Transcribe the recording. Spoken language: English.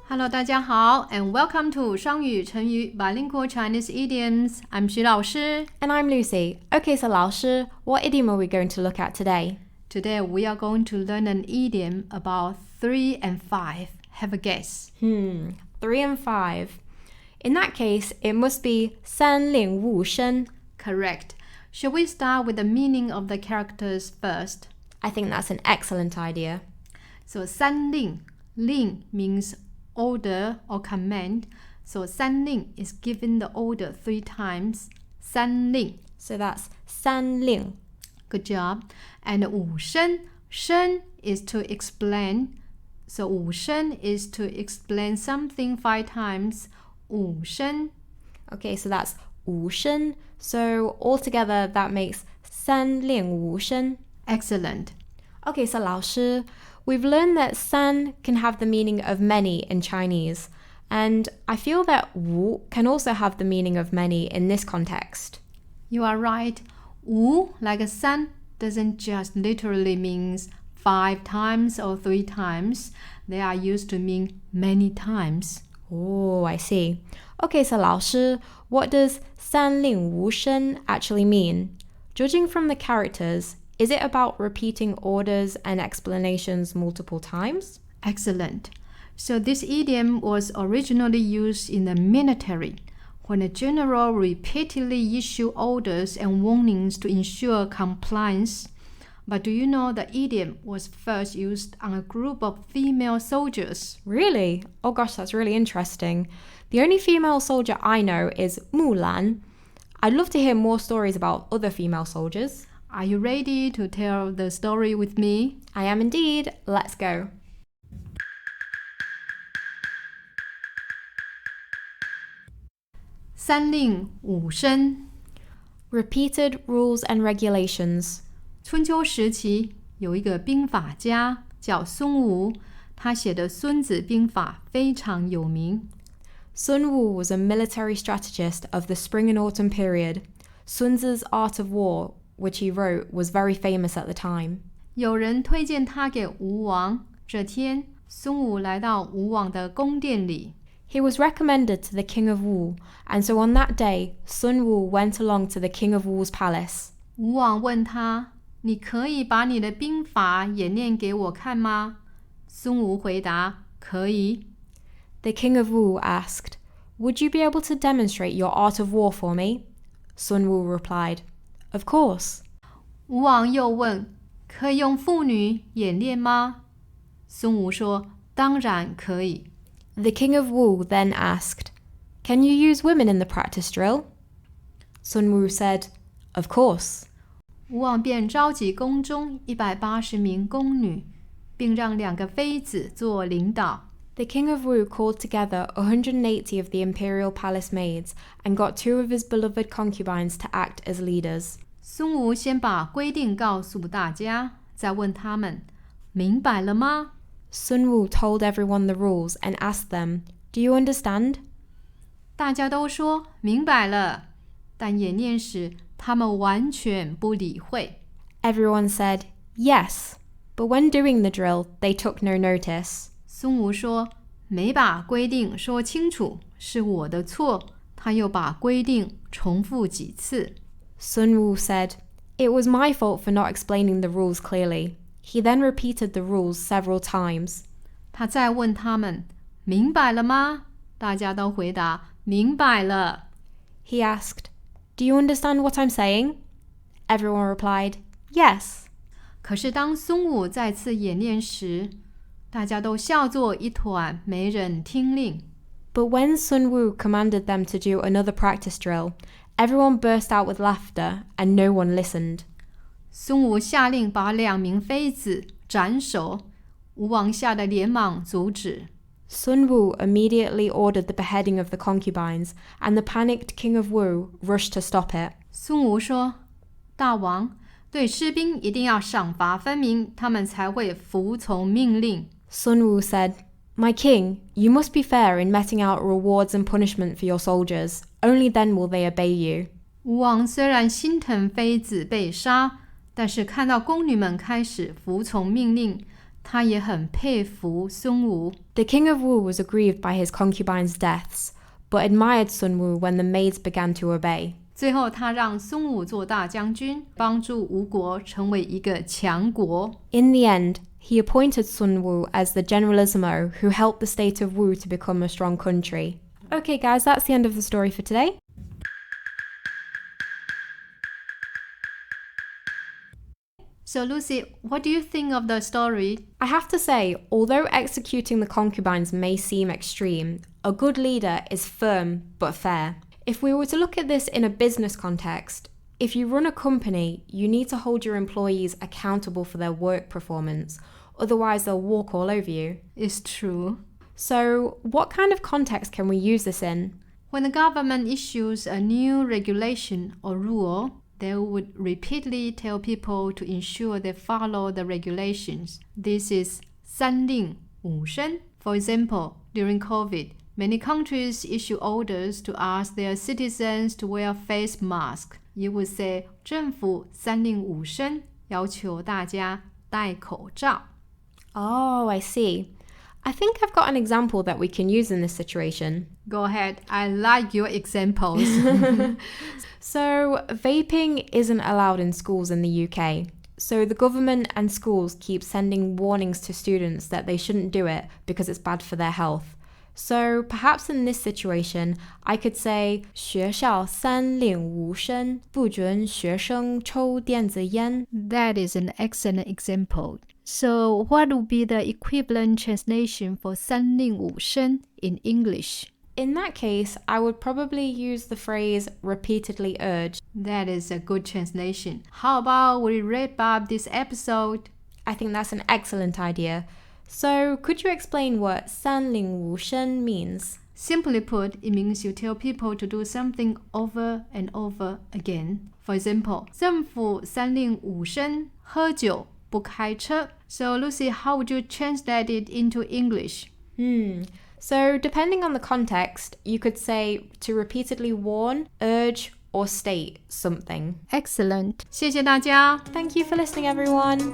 Hello， 大家好 and welcome to 双语成语 Bilingual Chinese Idioms. I'm 徐老师 And I'm Lucy. Okay, so 老师, what idiom are we going to look at today? Today we are going to learn an idiom about 3 and 5. Have a guess. 3 and 5. In that case, it must be 三令五申. Correct. Should we start with the meaning of the characters first? I think that's an excellent idea. So 三令 令 means order or command. So 三令 is given the order 3 times. 三令 So that's 三令. Good job. And 五申 申 is to explain. So 五申 is to explain something 5 times. 五申 Okay, so that's 五申. So altogether that makes 三令五申. Excellent. Okay, so 老师, we've learned that 三 can have the meaning of many in Chinese, and I feel that 五 can also have the meaning of many in this context. You are right. 五 like a 三 doesn't just literally means 5 times or 3 times. They are used to mean many times. Oh, I see. Okay, so 老师, what does 三令五申 actually mean? Judging from the characters, is it about repeating orders and explanations multiple times? Excellent. So this idiom was originally used in the military when a general repeatedly issued orders and warnings to ensure compliance. But do you know the idiom was first used on a group of female soldiers? Really? Oh gosh, that's really interesting. The only female soldier I know is Mulan. I'd love to hear more stories about other female soldiers. Are you ready to tell the story with me? I am indeed. Let's go. 三令五申 Repeated rules and regulations. 春秋时期有一个兵法家叫孙吴，他写的《孙子兵法》非常有名。Sun Wu was a military strategist of the spring and autumn period. Sun Tzu's Art of War, which he wrote, was very famous at the time. 有人推荐他给吴王。这天，孙武来到吴王的宫殿里。He was recommended to the king of Wu, and so on that day, Sun Wu went along to the king of Wu's palace. 吴王问他：“你可以把你的兵法演练给我看吗？”孙武回答：“可以。” The king of Wu asked, "Would you be able to demonstrate your art of war for me?" Sun Wu replied, "Of course." 吴王又问：“可以用妇女演练吗？”孙武说：“当然可以。” The king of Wu then asked, "Can you use women in the practice drill?" Sun Wu said, "Of course." 吴王便召集宫中180名宫女，并让2个妃子做领导。The king of Wu called together 180 of the imperial palace maids and got 2 of his beloved concubines to act as leaders. 孙武先把规定告诉大家，再问他们：“明白了吗？” Sun Wu told everyone the rules and asked them, "Do you understand?" 大家都说明白了，但演练时他们完全不理会。 Everyone said, "Yes," but when doing the drill, they took no notice. 孙武说：“没把规定说清楚，是我的错。”他又把规定重复几次。Sun Wu said, "It was my fault for not explaining the rules clearly." He then repeated the rules several times. 他再问他们：“明白了吗？”大家都回答：“明白了。” He asked, "Do you understand what I'm saying?" Everyone replied, "Yes." 可是当孙武再次演练时，大家都笑作一团，没人听令。 But when Sun Wu commanded them to do another practice drill, everyone burst out with laughter and no one listened. 孙武下令把2名妃子斩首，吴王吓得连忙阻止。 Sun Wu immediately ordered the beheading of the concubines, and the panicked king of Wu rushed to stop it. 孙武说：“大王，对士兵一定要赏罚分明，他们才会服从命令。” Sun Wu said, "My king, you must be fair in meting out rewards and punishment for your soldiers. Only then will they obey you." 吴王虽然心疼妃子被杀，但是看到宫女们开始服从命令，他也很佩服孙武。The king of Wu was aggrieved by his concubines' deaths, but admired Sun Wu when the maids began to obey. 最后他让孙武做大将军，帮助吴国成为一个强国。In the end, he appointed Sun Wu as the generalissimo who helped the state of Wu to become a strong country. Okay guys, that's the end of the story for today. So Lucy, what do you think of the story? I have to say, although executing the concubines may seem extreme, a good leader is firm but fair. If we were to look at this in a business context, if you run a company, you need to hold your employees accountable for their work performance, otherwise they'll walk all over you. It's true. So, what kind of context can we use this in? When the government issues a new regulation or rule, they would repeatedly tell people to ensure they follow the regulations. This is 三令五申. For example, during COVID, many countries issue orders to ask their citizens to wear face masks. You would say 政府三令五申，要求大家戴口罩。 Oh, I see. I think I've got an example that we can use in this situation. Go ahead. I like your examples. So, vaping isn't allowed in schools in the UK. So the government and schools keep sending warnings to students that they shouldn't do it because it's bad for their health. So perhaps in this situation, I could say 学校三令五申，不准学生抽电子烟。 That is an excellent example. So what would be the equivalent translation for 三令五申 in English? In that case, I would probably use the phrase repeatedly urge. That is a good translation. How about we wrap up this episode? I think that's an excellent idea. So, could you explain what 三令五申 means? Simply put, it means you tell people to do something over and over again. For example, 政府三令五申，喝酒不开车. So, Lucy, how would you translate it into English? So, depending on the context, you could say to repeatedly warn, urge, or state something. Excellent. 谢谢大家。 Thank you for listening, everyone.